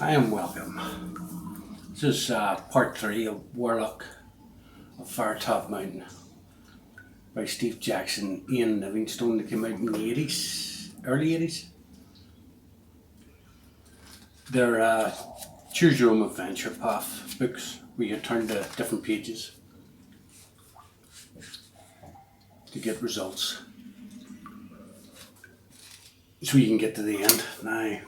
I am welcome. This is part 3 of Warlock of Firetop Mountain by Steve Jackson, Ian Livingstone, that came out in the 80s, early 80s. They're choose your own adventure path books where you turn to different pages to get results so you can get to the end. Now,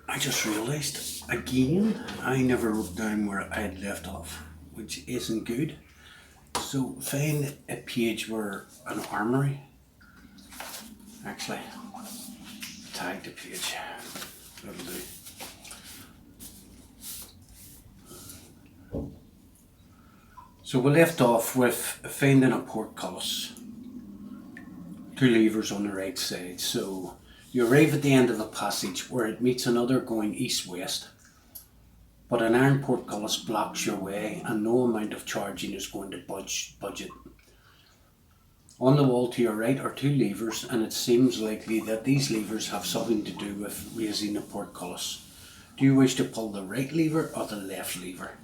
I just realised again I never wrote down where I had left off, which isn't good. So find a page where an armory, actually tag the page, that'll do. So we left off with finding a portcullis, 2 levers on the right side. So you arrive at the end of the passage where it meets another going east-west, but an iron portcullis blocks your way and no amount of charging is going to budge it. On the wall to your right are 2 levers, and it seems likely that these levers have something to do with raising the portcullis. Do you wish to pull the right lever or the left lever?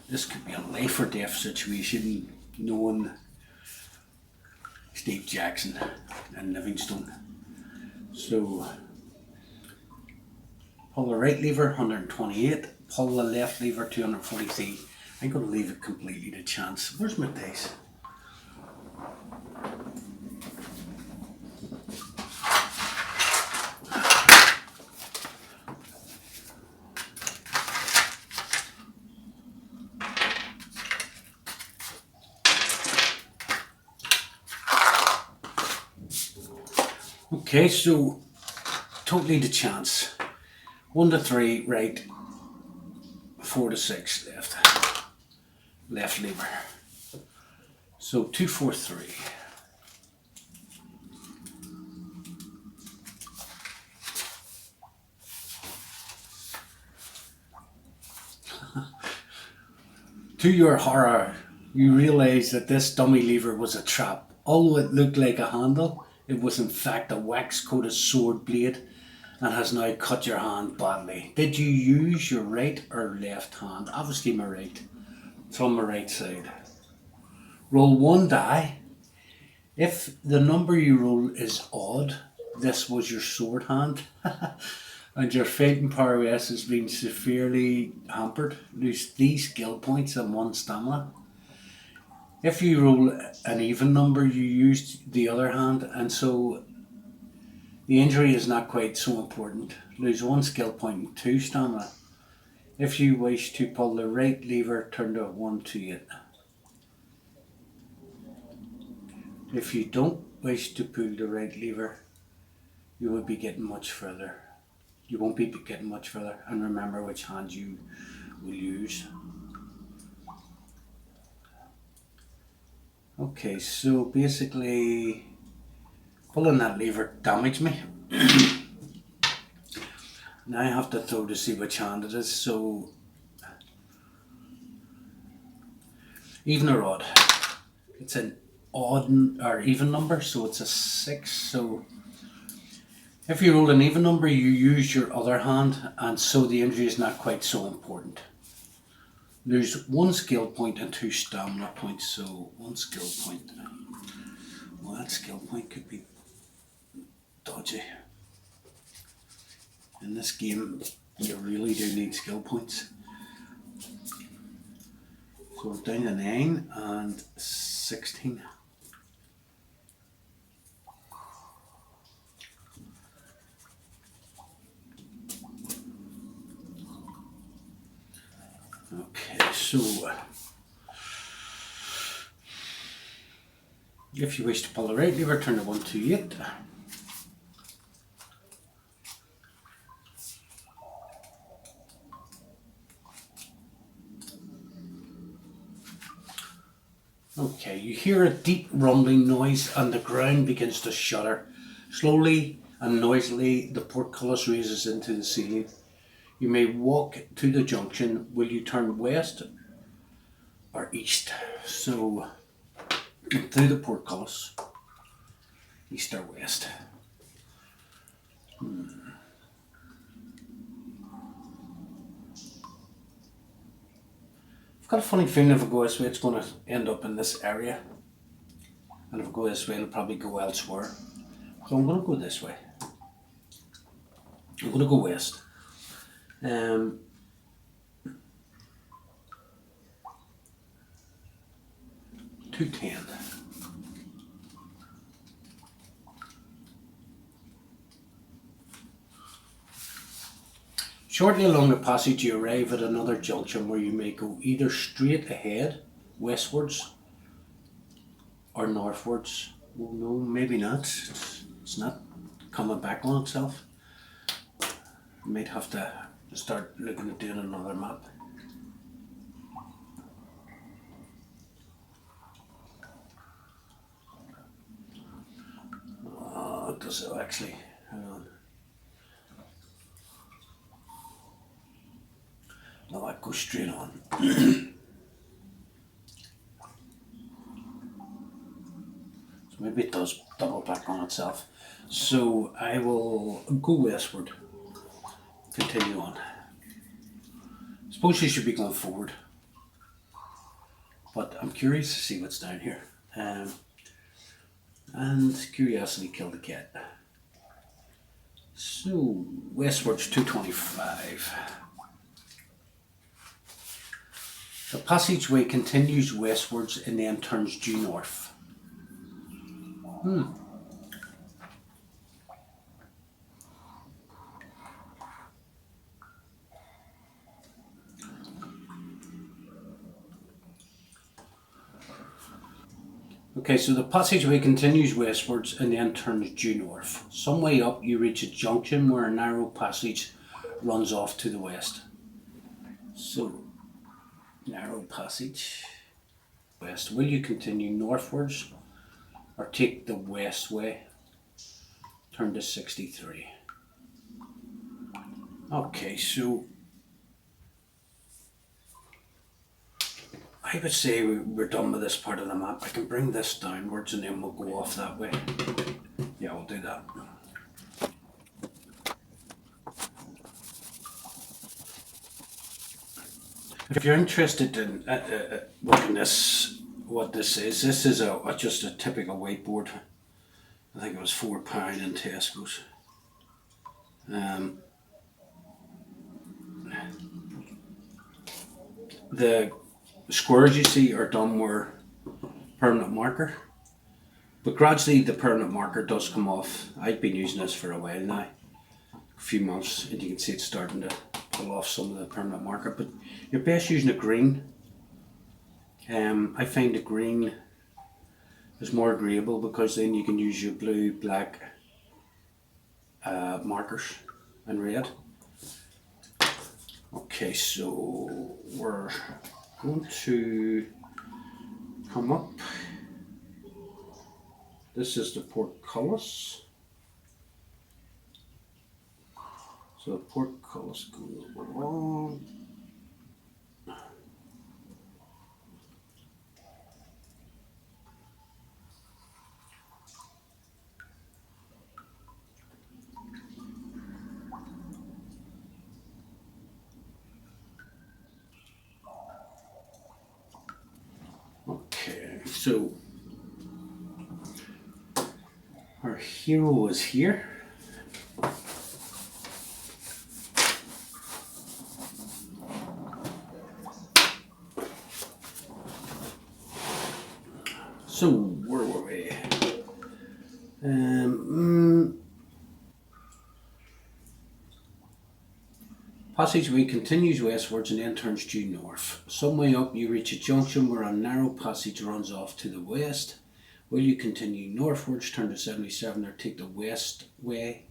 This could be a life or death situation, knowing Steve Jackson and Livingstone. So, pull the right lever, 128. Pull the left lever, 243. I'm going to leave it completely to chance. Where's my dice? Okay, so totally to chance. 1 to 3 right, 4 to 6 left. Left lever. So 2, 4, 3. To your horror, you realise that this dummy lever was a trap. Although it looked like a handle, it was in fact a wax-coated sword blade and has now cut your hand badly. Did you use your right or left hand? Obviously my right. It's on my right side. Roll 1 die. If the number you roll is odd, this was your sword hand and your fighting prowess has been severely hampered. Lose 3 skill points and 1 stamina. If you roll an even number, you used the other hand, and so the injury is not quite so important. Lose 1 skill point and 2 stamina. If you wish to pull the right lever, turn to 1 to 8. If you don't wish to pull the right lever, you will be getting much further. You won't be getting much further, and remember which hand you will use. Okay, so basically pulling that lever damaged me. Now I have to throw to see which hand it is. So even or odd. It's an odd or even number, so it's a 6. So if you roll an even number, you use your other hand, and so the injury is not quite so important. Lose 1 skill point and 2 stamina points, so 1 skill point. Well, that skill point could be dodgy. In this game, you really do need skill points. So we're down to 9 and 16. Okay, so if you wish to pull the right lever, turn to 1 to 8. Okay, you hear a deep rumbling noise and the ground begins to shudder. Slowly and noisily, the portcullis raises into the ceiling. You may walk to the junction. Will you turn west or east? So, through the portcullis, east or west. got a funny feeling if I go this way, it's going to end up in this area. And if I go this way, it'll probably go elsewhere. So I'm going to go this way. I'm going to go west. 210. Shortly along the passage you arrive at another junction where you may go either straight ahead, westwards, or northwards. Well, no, maybe not. It's not coming back on itself. You might have to start looking at doing another map. Oh, does it actually? Hang on. No, I go straight on. So maybe it does double back on itself. So I will go westward. Continue on. Suppose you should be going forward. But I'm curious to see what's down here. And curiosity killed the cat. So westwards 225. The passageway continues westwards and then turns due north. Okay, so the passageway continues westwards and then turns due north. Some way up you reach a junction where a narrow passage runs off to the west. So, narrow passage west. Will you continue northwards or take the west way? Turn to 63. Okay, so I would say we're done with this part of the map. I can bring this downwards and then we'll go off that way. Yeah, we'll do that. If you're interested in looking what this is just a typical whiteboard. I think it was £4 in Tesco's. The squares you see are done with permanent marker, but gradually the permanent marker does come off. I've been using this for a while now, a few months, and you can see it's starting to pull off some of the permanent marker, but you're best using a green. I find the green is more agreeable because then you can use your blue, black markers and red. Okay, so we're going to come up. This is the portcullis. So the portcullis goes along. Okay, so our hero is here. So where were we? Passageway continues westwards and then turns due north. Some way up you reach a junction where a narrow passage runs off to the west. Will you continue northwards, turn to 77, or take the west way,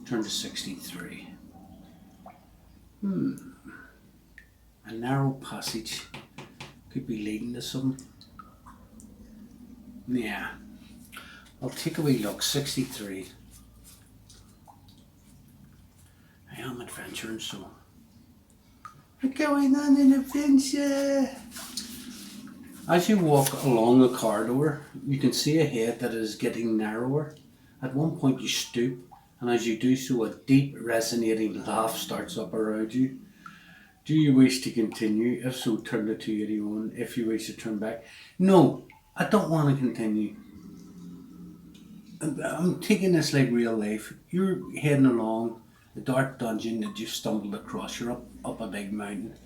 turn to 63? A narrow passage could be leading to something. Yeah, I'll take a wee look. 63. I am adventuring, so we're going on an adventure. As you walk along the corridor, you can see ahead that it is getting narrower. At one point you stoop, and as you do so, a deep resonating laugh starts up around you. Do you wish to continue? If so, turn to 281. If you wish to turn back, no, I don't want to continue. I'm taking this like real life. You're heading along a dark dungeon that you've stumbled across. You're up a big mountain.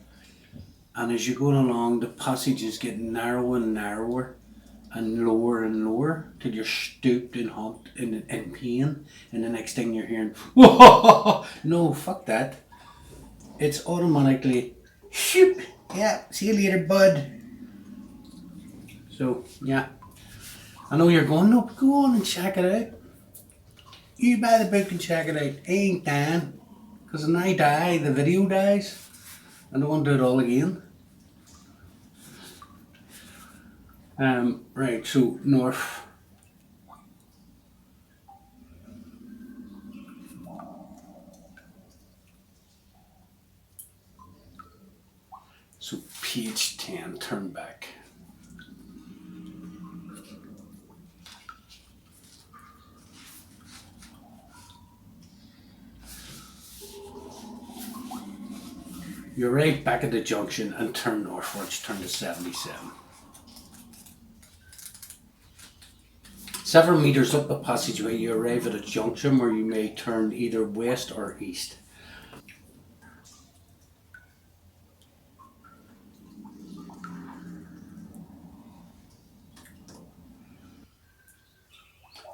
And as you're going along, the passage is getting narrower and narrower and lower till you're stooped and humped in pain. And the next thing you're hearing, whoa, no, fuck that. It's automatically, shoop, yeah, see you later, bud. So, yeah. I know you're going, no, go on and check it out. You buy the book and check it out. I ain't dying. Because when I die, the video dies. I don't want to do it all again. Right, so north. So page 10, turn back. You're right back at the junction and turn northwards, turn to 77. Several meters up the passageway, you arrive at a junction where you may turn either west or east.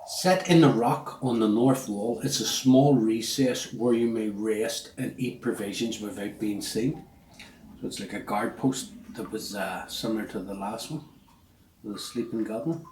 Set in the rock on the north wall is a small recess where you may rest and eat provisions without being seen. So it's like a guard post that was similar to the last one, the sleeping goblin.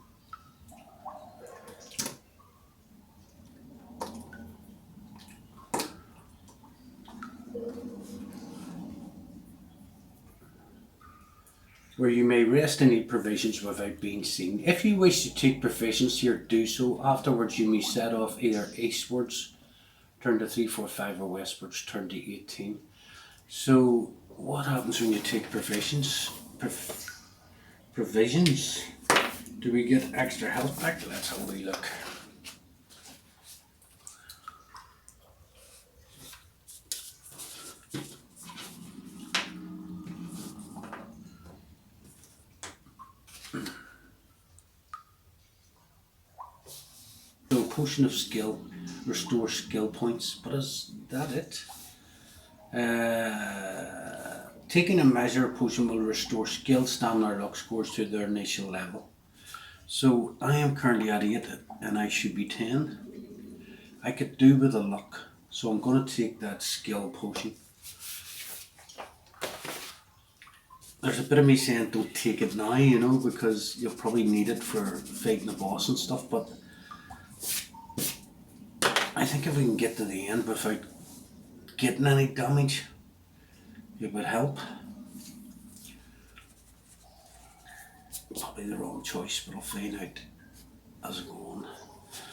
Where you may rest and eat provisions without being seen. If you wish to take provisions here, do so. Afterwards you may set off either eastwards, turn to 345, or westwards, turn to 18. So what happens when you take provisions? Provisions? Do we get extra health back? Let's have a wee look. So potion of skill, restore skill points, but is that it? Taking a measure of potion will restore skill, stamina, or luck scores to their initial level. So I am currently at 8 and I should be 10. I could do with a luck, so I'm going to take that skill potion. There's a bit of me saying don't take it now, you know, because you'll probably need it for fighting the boss and stuff, but I think if we can get to the end without getting any damage, it would help. Probably the wrong choice, but I'll find out as I go on.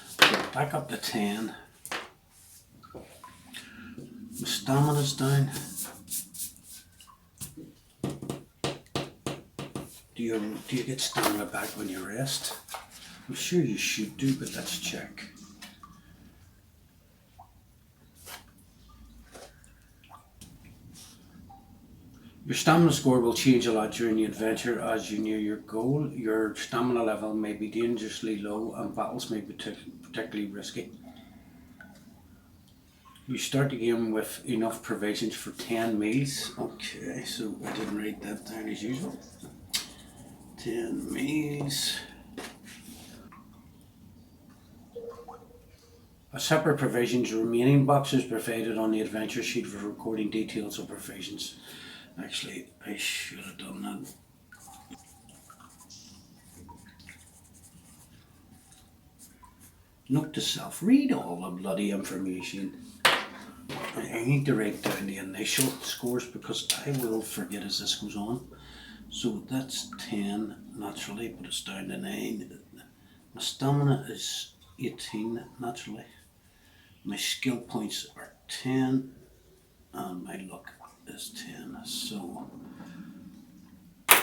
So back up to 10. My stamina's down. Do you get stamina back when you rest? I'm sure you should do, but let's check. Your stamina score will change a lot during the adventure as you near your goal. Your stamina level may be dangerously low and battles may be particularly risky. You start the game with enough provisions for 10 meals. Okay, so I didn't write that down as usual. 10 meals. A separate provisions remaining box is provided on the adventure sheet for recording details of provisions. Actually, I should have done that. Note to self, read all the bloody information. I need to write down the initial scores because I will forget as this goes on. So that's 10 naturally, but it's down to 9. My stamina is 18 naturally. My skill points are 10 and my luck is 10. So I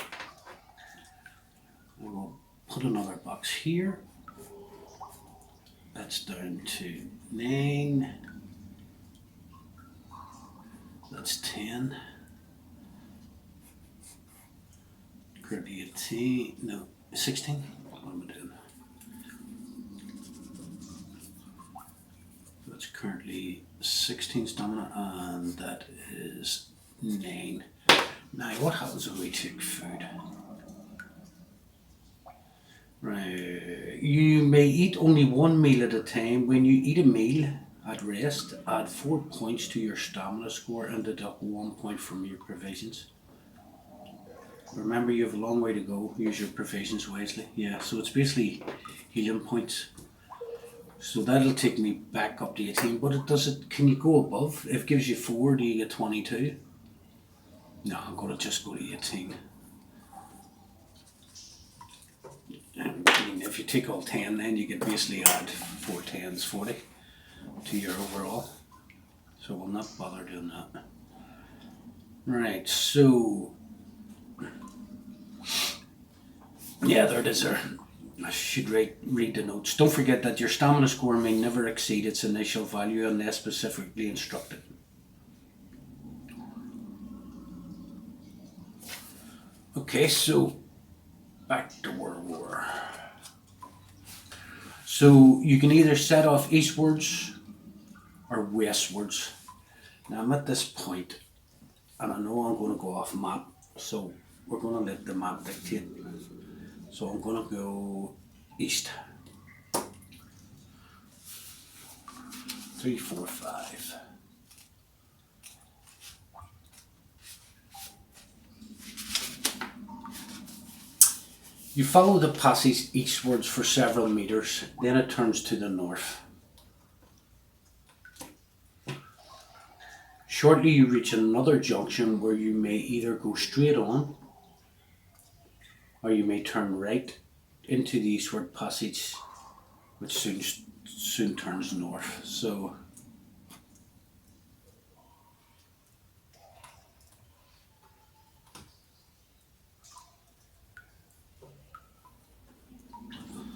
will put another box here. That's down to 9. That's 10. Currently 18, no, 16. What am I doing? That's currently 16 stamina, and that is 9. Now, what happens when we take food? Right, you may eat only one meal at a time. When you eat a meal at rest, add 4 points to your stamina score and deduct 1 point from your provisions. Remember, you have a long way to go. Use your provisions wisely. Yeah, so it's basically healing points. So that'll take me back up to 18, but can you go above? If it gives you 4, do you get 22? No, I'm going to just go to 18. If you take all 10, then you can basically add 4 10s, 40 to your overall. So we'll not bother doing that. Right, so yeah, there it is there. I should read the notes. Don't forget that your stamina score may never exceed its initial value unless specifically instructed. Okay, so back to World War. So you can either set off eastwards or westwards. Now I'm at this point, and I know I'm going to go off map, so we're going to let the map dictate. So I'm going to go east. 3, 4, 5. You follow the passage eastwards for several meters, then it turns to the north. Shortly you reach another junction where you may either go straight on or you may turn right into the eastward passage, which soon turns north. So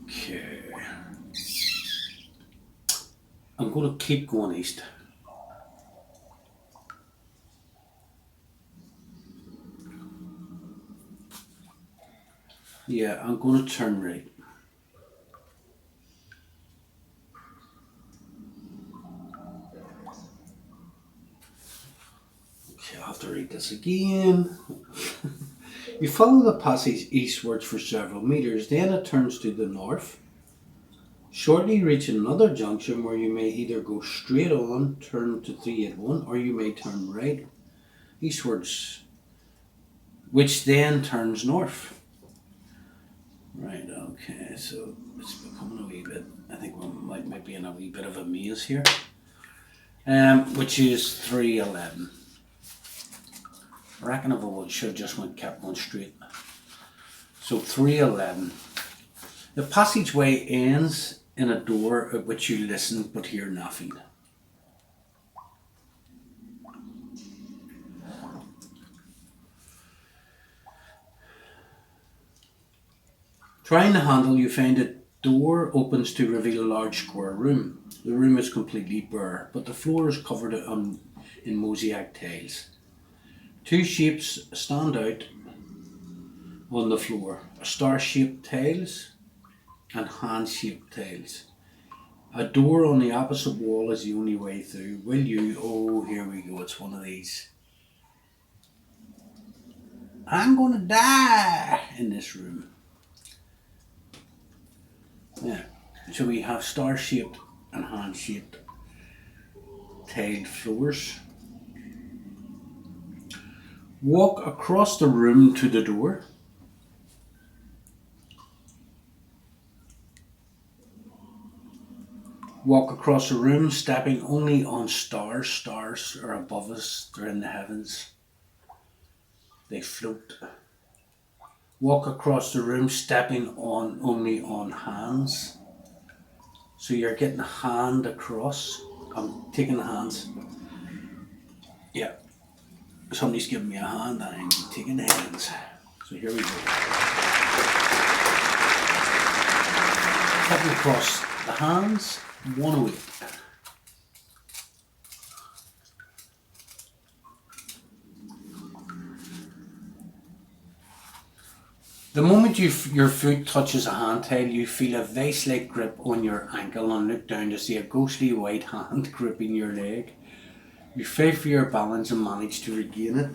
okay, I'm going to keep going east. Yeah, I'm going to turn right. Okay, I'll have to read this again. You follow the passage eastwards for several meters, then it turns to the north. Shortly you reach another junction where you may either go straight on, turn to 381, or you may turn right eastwards, which then turns north. Right, okay, so it's becoming a wee bit, I think we might be in a wee bit of a maze here, which is 311. I reckon if I should have just kept going straight. So 311. The passageway ends in a door at which you listen but hear nothing. Trying the handle, you find a door opens to reveal a large square room. The room is completely bare, but the floor is covered in mosaic tiles. 2 shapes stand out on the floor: star-shaped tiles and hand-shaped tiles. A door on the opposite wall is the only way through. Will you? Oh, here we go. It's one of these. I'm gonna die in this room. Yeah. So we have star-shaped and hand-shaped tiled floors. Walk across the room to the door. Walk across the room, stepping only on stars. Stars are above us, they're in the heavens. They float. Walk across the room, stepping only on hands. So you're getting a hand across. I'm taking the hands. Yeah. Somebody's giving me a hand and I'm taking the hands. So here we go. Stepping across the hands, 108. The moment your foot touches a handtail, you feel a vice-like grip on your ankle and look down to see a ghostly white hand gripping your leg. You fight for your balance and manage to regain it.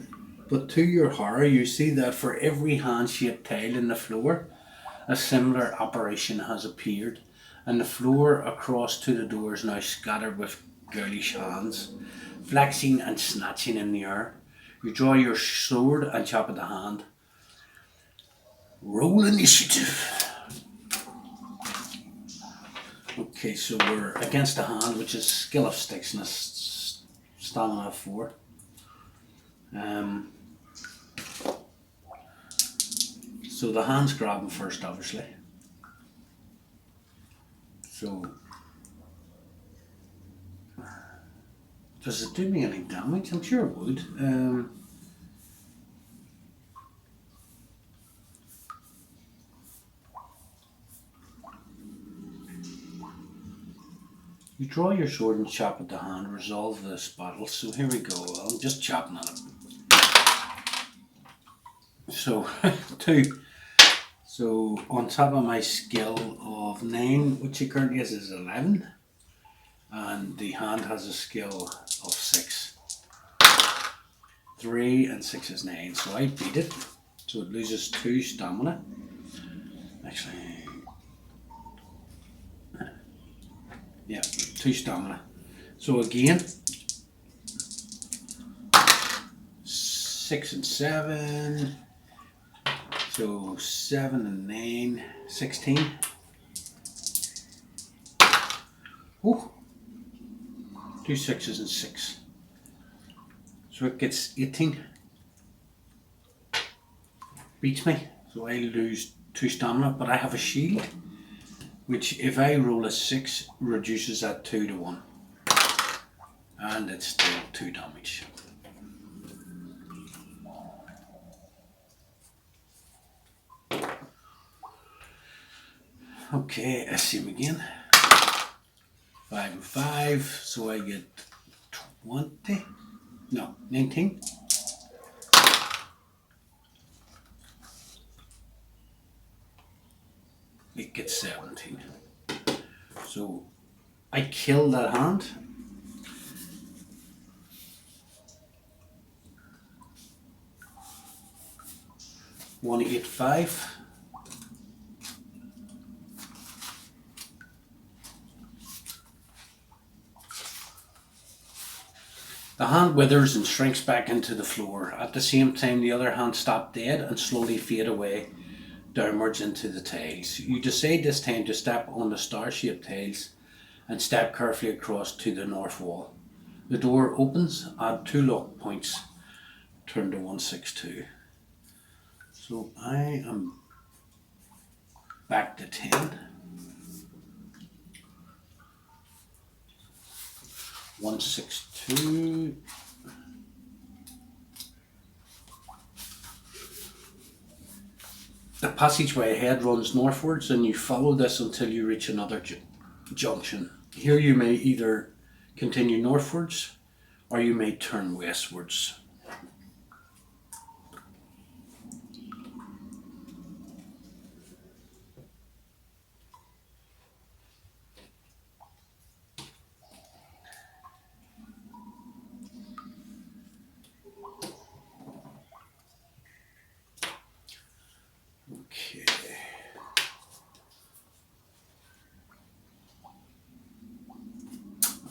But to your horror, you see that for every hand-shaped tile in the floor, a similar apparition has appeared, and the floor across to the door is now scattered with girlish hands, flexing and snatching in the air. You draw your sword and chop at the hand. Roll initiative. Okay, so we're against the hand, which is skill of sticks and a stamina of 4. So the hand's grabbing first, obviously. So does it do me any damage? I'm sure it would. You draw your sword and chop at the hand, resolve this battle. So here we go. I'm just chopping at it. So 2. So on top of my skill of 9, which it currently is 11, and the hand has a skill of 6. 3 and 6 is 9, so I beat it. So it loses 2 stamina. Actually, yeah, 2 stamina. So again, 6 and 7. So 7 and 9, 16. Oh, 2 6s and 6. So it gets 18. Beats me. So I lose 2 stamina, but I have a shield, which if I roll a 6 reduces that 2 to 1. And it's still 2 damage. Okay, I see him again. 5 and 5, so I get 20. No, 19. It gets 17. So I kill that hand. One 8-5. The hand withers and shrinks back into the floor. At the same time, the other hand stops dead and slowly fade away downwards into the tiles. You decide this time to step on the star-shaped tiles and step carefully across to the north wall. The door opens, add 2 lock points, turn to 162. So I am back to 10. 162. The passageway ahead runs northwards and you follow this until you reach another junction. Here you may either continue northwards or you may turn westwards. Okay.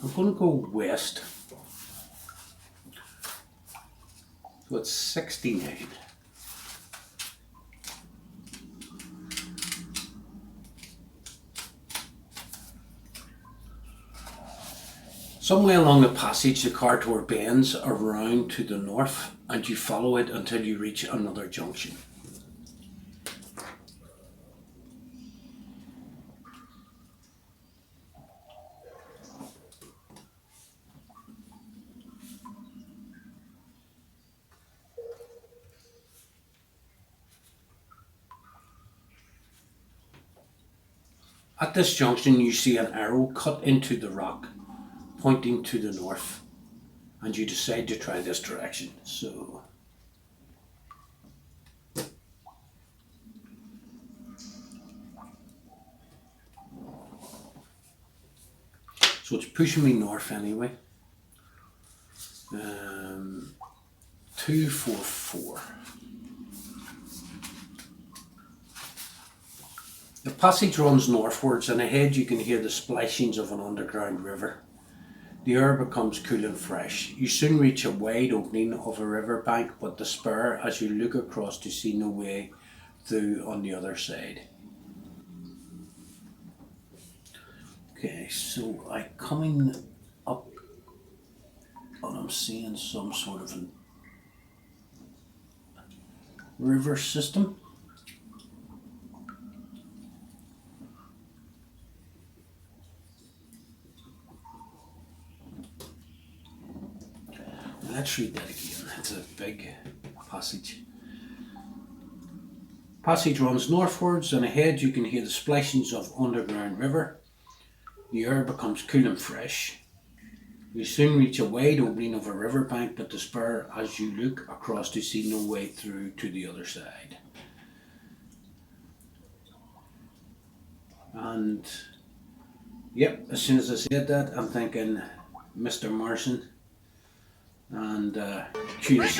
I'm going to go west. So it's 69. Somewhere along the passage, the car door bends around to the north and you follow it until you reach another junction. At this junction you see an arrow cut into the rock pointing to the north and you decide to try this direction. So So it's pushing me north anyway. 244. The passage runs northwards, and ahead you can hear the splashings of an underground river. The air becomes cool and fresh. You soon reach a wide opening of a river bank, but despair as you look across to see no way through on the other side. Okay, so I'm coming up and I'm seeing some sort of a river system. Let's read that again. It's a big passage. Passage runs northwards, and ahead you can hear the splashings of underground river. The air becomes cool and fresh. You soon reach a wide opening of a river bank, but despair as you look across to see no way through to the other side. And yep, as soon as I said that, I'm thinking Mr. Martian and curious.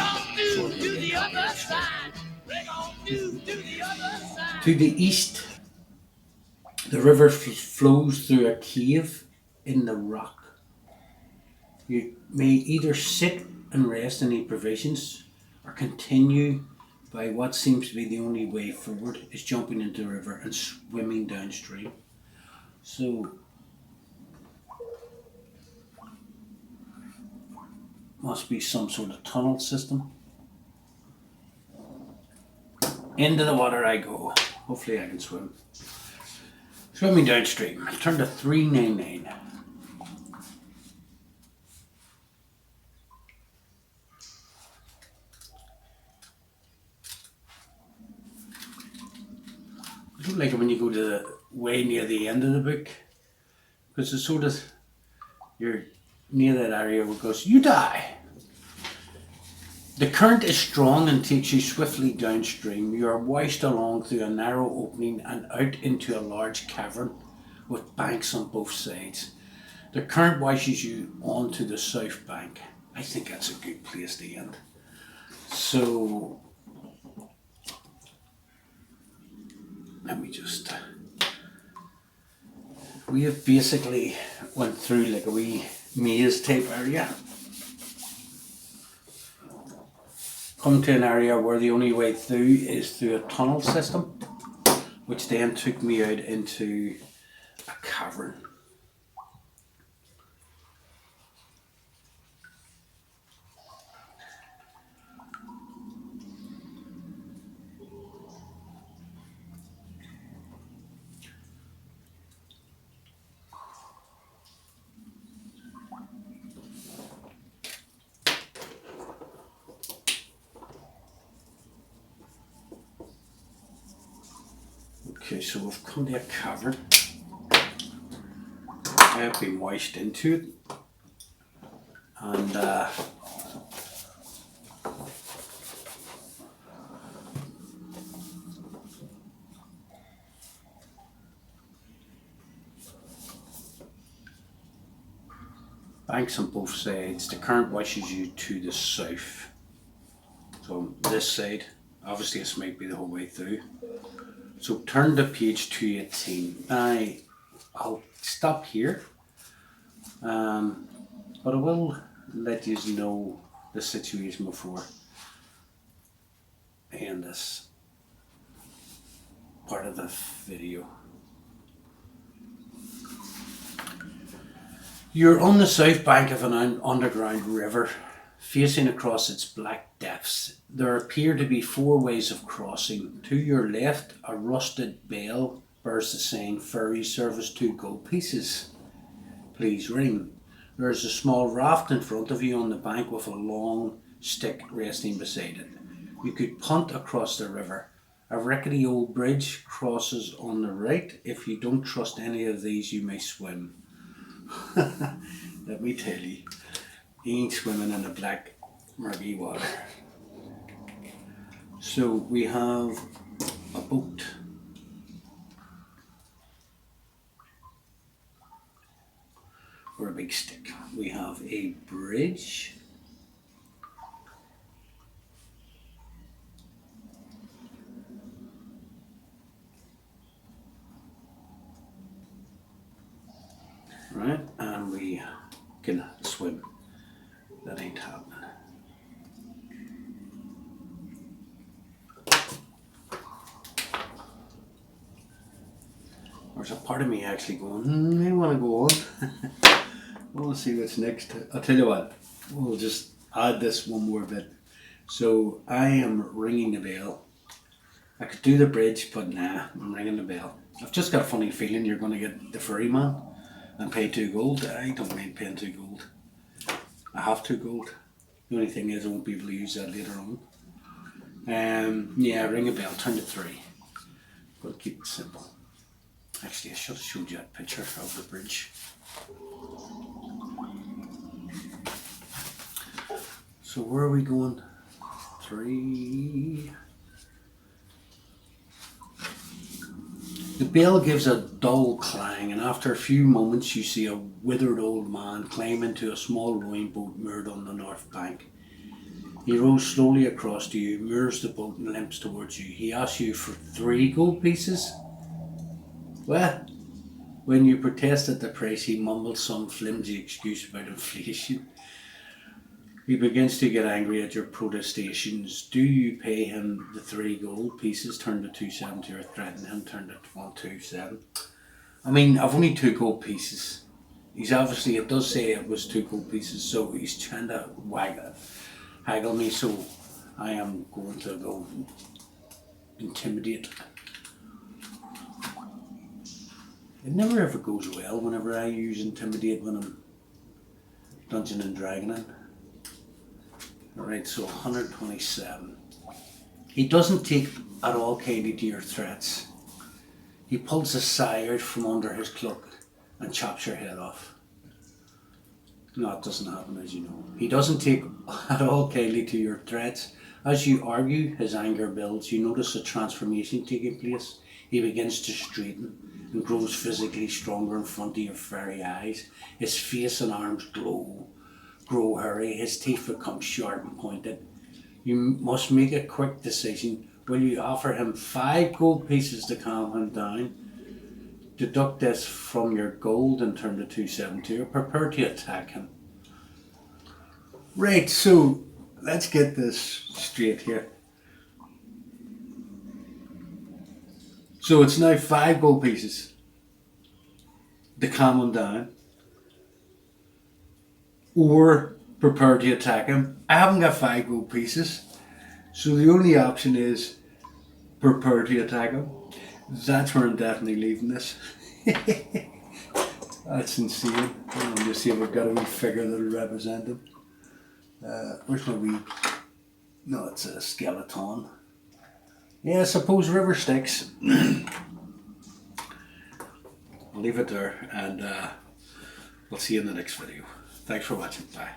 To the east, the river flows through a cave in the rock. You may either sit and rest and eat provisions, or continue by what seems to be the only way forward, is jumping into the river and swimming downstream. So must be some sort of tunnel system. Into the water I go. Hopefully I can swim. Swimming downstream. Turn to 399. I don't like it when you go to the way near the end of the book, because it's sort of, you're near that area where it goes, you die. The current is strong and takes you swiftly downstream. You are washed along through a narrow opening and out into a large cavern with banks on both sides. The current washes you onto the south bank. I think that's a good place to end. So let me just, we have basically went through like a wee maze type area. Come to an area where the only way through is through a tunnel system, which then took me out into a cavern. Okay, so we've come to a cavern. I have been washed into it, and banks on both sides. The current washes you to the south. So this side, obviously this might be the whole way through. So turn to page 218. I'll stop here, but I will let you know the situation before I end this part of the video. You're on the south bank of an underground river, facing across its black depths. There appear to be 4 ways of crossing. To your left, a rusted bell bears the sign "Ferry service 2 gold pieces. Please ring." There is a small raft in front of you on the bank with a long stick resting beside it. You could punt across the river. A rickety old bridge crosses on the right. If you don't trust any of these, you may swim. Let me tell you, you ain't swimming in the black murky water. So we have a boat. big stick. We have a bridge. Right, and we can swim. That ain't happening. There's a part of me actually going, I want to go on. I want to see what's next. I'll tell you what, we'll just add this one more bit. So I am ringing the bell. I could do the bridge, but nah, I'm ringing the bell. I've just got a funny feeling you're going to get the ferryman and pay 2 gold. I don't mind paying 2 gold. I have 2 gold. The only thing is I won't be able to use that later on. Yeah, ring a bell, turn to 3. Got to keep it simple. Actually, I should have showed you that picture of the bridge. So where are we going? 3. The bell gives a dull clang, and after a few moments you see a withered old man climb into a small rowing boat moored on the north bank. He rows slowly across to you, moors the boat and limps towards you. He asks you for 3 gold pieces. Well, when you protest at the price, he mumbles some flimsy excuse about inflation. He begins to get angry at your protestations. Do you pay him the 3 gold pieces, turn to 270, or threaten him, turn to 127? I mean, I've only 2 gold pieces. He's obviously, it does say it was 2 gold pieces, so he's trying to haggle me, so I am going to go intimidate. It never ever goes well whenever I use intimidate when I'm dungeon and dragoning. Alright, so 127. He doesn't take at all kindly to your threats. He pulls a sigh out from under his cloak and chops your head off. No, it doesn't happen, as you know. He doesn't take at all kindly to your threats. As you argue, his anger builds. You notice a transformation taking place. He begins to straighten and grows physically stronger in front of your very eyes. His face and arms grow hairy. His teeth become sharp and pointed. You must make a quick decision. Will you offer him 5 gold pieces to calm him down? Deduct this from your gold and turn to 272, or prepare to attack him. Right, so let's get this straight here. So it's now 5 gold pieces to calm him down, or prepare to attack him. I haven't got 5 gold pieces, so the only option is prepare to attack him. That's where I'm definitely leaving this. That's insane. Let me see if I've got a wee figure that'll represent him. Where's my wee... No, it's a skeleton. Yeah, I suppose river sticks. I'll leave it there, and we'll see you in the next video. Thanks for watching. Bye.